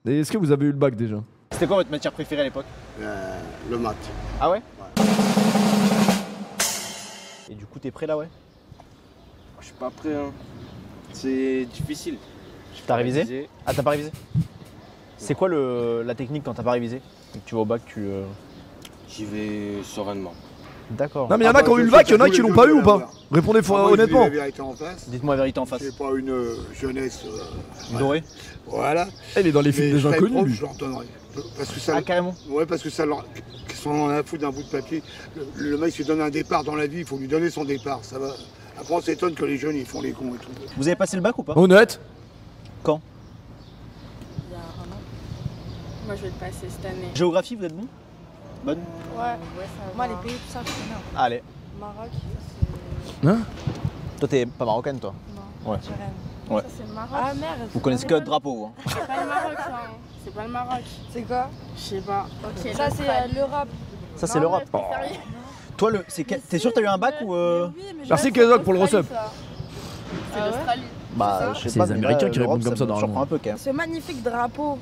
Et est-ce que vous avez eu le bac déjà? C'était quoi votre matière préférée à l'époque? Le maths. Ah ouais? Et du coup, t'es prêt là, ouais? Je suis pas prêt, hein. C'est difficile. T'as révisé? Ah, t'as pas révisé? C'est quoi la technique quand t'as pas révisé? Et que tu vas au bac, J'y vais sereinement. D'accord. Non mais y'en a qui ont eu le bac, y'en a qui l'ont pas eu ou pas? Répondez honnêtement. Dites-moi la vérité en face. C'est pas une jeunesse. Doré? Voilà. Elle est dans les films des inconnus, lui. Je leur donnerai. Parce que ça, Ah, carrément? ouais, parce que ça leur. Qu'ils sont en a foutre d'un bout de papier. Le mec se donne un départ dans la vie, il faut lui donner son départ. Ça va. Après, on s'étonne que les jeunes ils font les cons et tout. Vous avez passé le bac ou pas? Honnête? Quand? Il y a 1 an. Moi, je vais le passer cette année. Géographie, vous êtes bon? Bonne? Ouais, ça moi, les pays, tout ça, je connais. Allez. Maroc, Hein? Toi, t'es pas marocaine, toi? c'est. Non, Ouais. Algérienne. Ouais. Ça, c'est le Maroc. Ah merde. Vous connaissez que votre drapeau, hein? C'est pas le Maroc, ça. Hein. C'est pas le Maroc. C'est quoi? Je sais pas. Ok, ça, c'est l'Europe. Ça, c'est l'Europe. Oh. Toi, t'es sûr que t'as eu un bac ou Merci Kezok pour le recep. C'est l'Australie. Bah, je sais C'est pas. les mais Américains là, qui répondent l'Europe, comme ça me normalement. surprend un peu quand même. Ce magnifique drapeau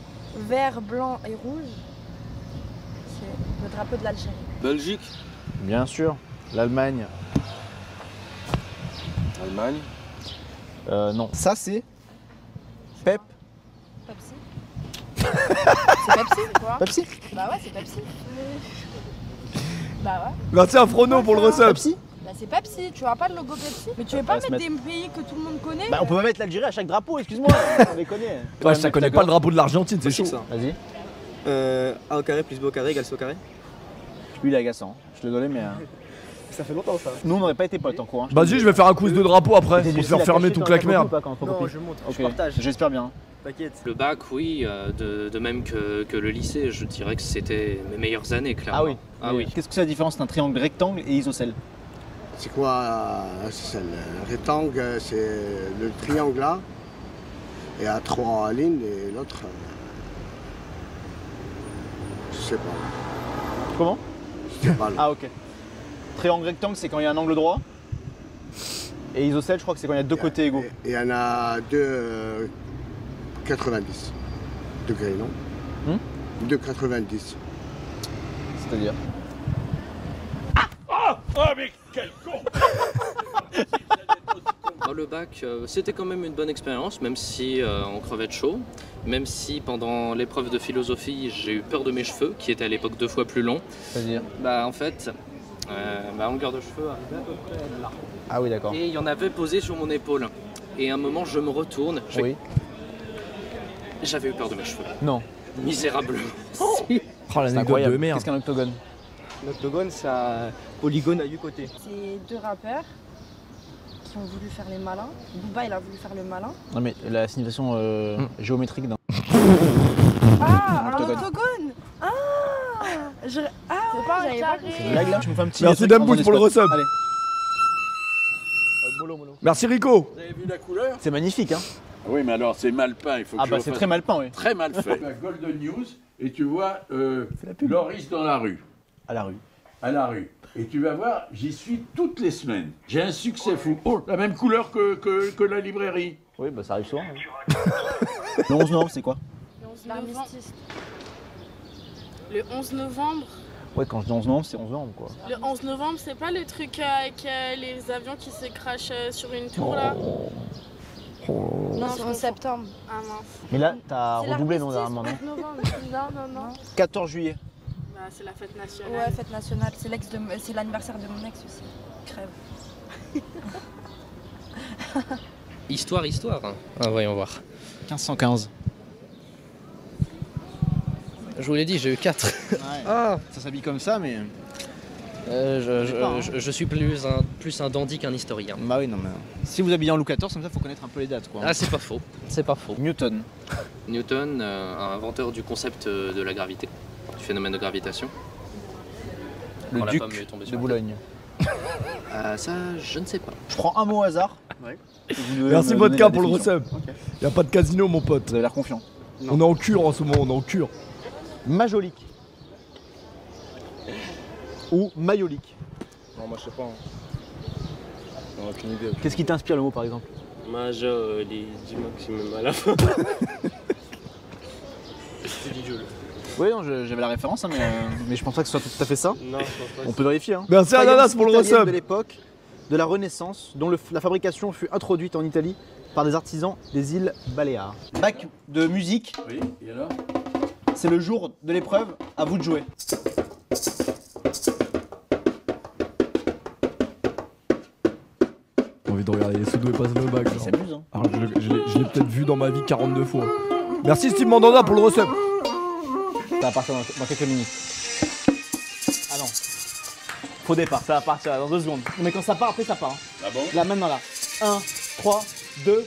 vert, blanc et rouge, c'est le drapeau de l'Algérie. Belgique, Bien sûr. L'Allemagne. Allemagne. Non. Ça, c'est Pep. Pepsi. C'est Pepsi, c'est quoi? Pepsi. Bah ouais, c'est Pepsi. Bah ouais. Merci à Frono pour le recep. Pepsi. Bah c'est Pepsi, tu vois pas le logo Pepsi? Mais tu veux pas va se mettre des pays que tout le monde connaît? Bah, on peut pas mettre l'Algérie à chaque drapeau, excuse-moi. On les connaît. Ouais, ça connaît pas le drapeau de l'Argentine, c'est chaud. Vas-y. A au carré plus B au carré égale C au carré. Lui, il est agaçant. Je suis désolé, mais. Ça fait longtemps ça. Nous, on n'aurait pas été potes en cours. Hein. Vas-y, je vais faire un quiz de drapeau après pour se faire fermer tout claque merde. Non, je monte, je partage. J'espère bien. T'inquiète. Le bac, oui, de même que le lycée, je dirais que c'était mes meilleures années, clairement. Ah oui. Ah oui. Qu'est-ce que c'est la différence entre un triangle rectangle et isocèle? C'est quoi c'est ça, le rectangle, c'est le triangle là. Et à 3 lignes et l'autre. Je sais pas. Comment? Je sais pas. Là. Ah, ok. Triangle rectangle, c'est quand il y a un angle droit. Et isocèle, je crois que c'est quand il y a deux côtés égaux. Et il y en a 90 degrés, non? 2,90. C'est-à-dire? Dans le bac, c'était quand même une bonne expérience, même si on crevait de chaud. Même si pendant l'épreuve de philosophie, j'ai eu peur de mes cheveux, qui étaient à l'époque 2 fois plus longs. C'est-à-dire? Bah en fait, ma longueur de cheveux arrivait à peu près là. Ah oui, d'accord. Et il y en avait posé sur mon épaule. Et à un moment, je me retourne. Oui. J'avais eu peur de mes cheveux. Non. Misérablement. Oh l'anecdote de merde. Qu'est-ce qu'un octogone? L'octogone, c'est un polygone à 8 côtés. C'est 2 rappeurs qui ont voulu faire les malins. Booba, il a voulu faire le malin. Non, mais la signification géométrique d'un. Ah, un octogone. octogone. Ah, c'est pas j'avais pas compris. C'est une blague là? Je me fais un petit. Merci truc Dambouche pendant pour le des spots. recep. Allez. Merci Rico. Vous avez vu la couleur? C'est magnifique, hein? Oui, mais alors c'est mal peint, il faut que Ah, je bah c'est refasse. très mal peint, oui. Très mal fait. La Golden News, et tu vois Loris dans la rue. À la rue. À la rue. Et tu vas voir, j'y suis toutes les semaines. J'ai un succès fou. Oh, la même couleur que la librairie. Oui, bah ça arrive souvent. hein. Le 11 novembre, c'est quoi? L'armistice. Le 11 novembre. Ouais, quand je dis 11 novembre, c'est 11 novembre, quoi. Le 11 novembre, c'est pas le truc avec les avions qui se crachent sur une tour là? Non, c'est en septembre. Ah mince. Mais là, t'as C'est redoublé, non, l'armistice, dernièrement, non? 4 novembre. Non. 14 juillet. Bah, c'est la fête nationale. Ouais, fête nationale. C'est l'anniversaire de mon ex aussi. Crève. Histoire. Hein. Ah, voyons voir. 1515. Je vous l'ai dit, j'ai eu 4. Ouais. Ah. Ça s'habille comme ça, mais. Je suis plus un dandy qu'un historien. Bah oui, non, mais. Si vous habillez en Louis XIV, comme ça, faut connaître un peu les dates, quoi. Ah, c'est pas faux. C'est pas faux. Newton. Newton, inventeur du concept de la gravité, du phénomène de gravitation. Le Quand la duc pomme est tombée sur de la Boulogne. Ça, je ne sais pas. Je prends un mot au hasard. Ouais. Merci Vodka pour le recep. Y a pas de casino mon pote. Vous avez l'air confiant. On est en cure en ce moment, on est en cure. Majolique. Ou maïolique. Non, moi je sais pas. Hein. Aucune idée. Qu'est-ce qui t'inspire le mot par exemple? Major, du maximum à la fin. C'est du Joule. Oui, non, j'avais la référence, hein, mais je pense pas que ce soit tout à fait ça. Non, je pense pas. On peut vérifier. Hein. Merci Ananas pour le Italienne resub. de l'époque de la Renaissance, dont la fabrication fut introduite en Italie par des artisans des îles Baléares. Bac de musique, Oui, et alors? c'est le jour de l'épreuve, à vous de jouer. J'ai envie de regarder les sous-doués passer le bac. Il s'amuse, hein. Alors, je l'ai peut-être vu dans ma vie 42 fois. Merci Steve Mandanda pour le resub. Ça va partir dans quelques minutes. Ah non. Faux départ, ça va partir dans 2 secondes. Mais quand ça part, après ça part. Hein. Ah bon? Là, maintenant là. 1, 3, 2.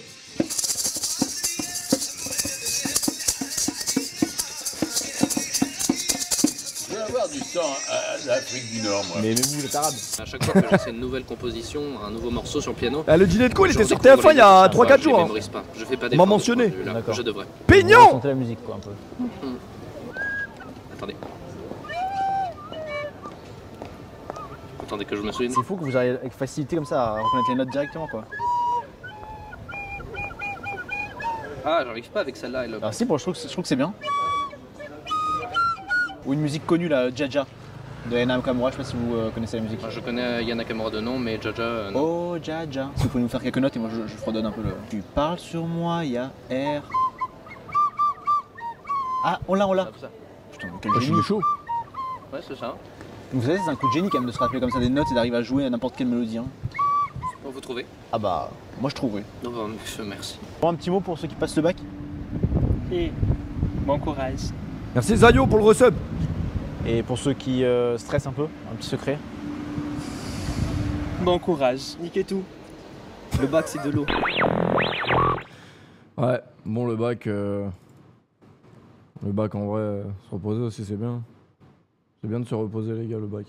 Je veux avoir du sang à l'Afrique du Nord, moi. Mais vous êtes arabe. À chaque fois que j'essaie une nouvelle composition, un nouveau morceau sur le piano. Ah, le dîner de co, il était j'en sur découvre TF1 il y a les 3-4 je les jours. Hein. mémorise pas. Je fais pas On d'effort m'a de ce point mentionné. de vue-là. D'accord. Je devrais. Pignon. Sentez la musique quoi un peu. Attendez. Attendez que je me souvienne. C'est fou que vous arrivez avec facilité comme ça à reconnaître les notes directement quoi. Ah, j'arrive pas avec celle-là. Alors si, bon, je trouve que c'est bien. Ou une musique connue là, Jaja de Ena Nakamura, je sais pas si vous connaissez la musique. Je connais Yana Nakamura de nom, mais Jaja, non. Oh Jaja. Si vous pouvez nous faire quelques notes et moi je fredonne un peu le. Tu parles sur moi, y'a R. Ah, on l'a. Comme ça. Putain, mais quel Je suis génie. chaud. Ouais, c'est ça. Vous savez, c'est un coup de génie quand même de se rappeler comme ça des notes et d'arriver à jouer à n'importe quelle mélodie. Hein. Bon, vous trouvez? Ah bah, moi je trouve oui. Non, bah, merci. Bon, un petit mot pour ceux qui passent le bac. Et bon courage. Merci Zayo pour le resub. Et pour ceux qui stressent un peu, un petit secret. Bon courage. Niquez tout. Le bac, c'est de l'eau. Ouais, bon le bac en vrai, se reposer aussi c'est bien. C'est bien de se reposer les gars le bac.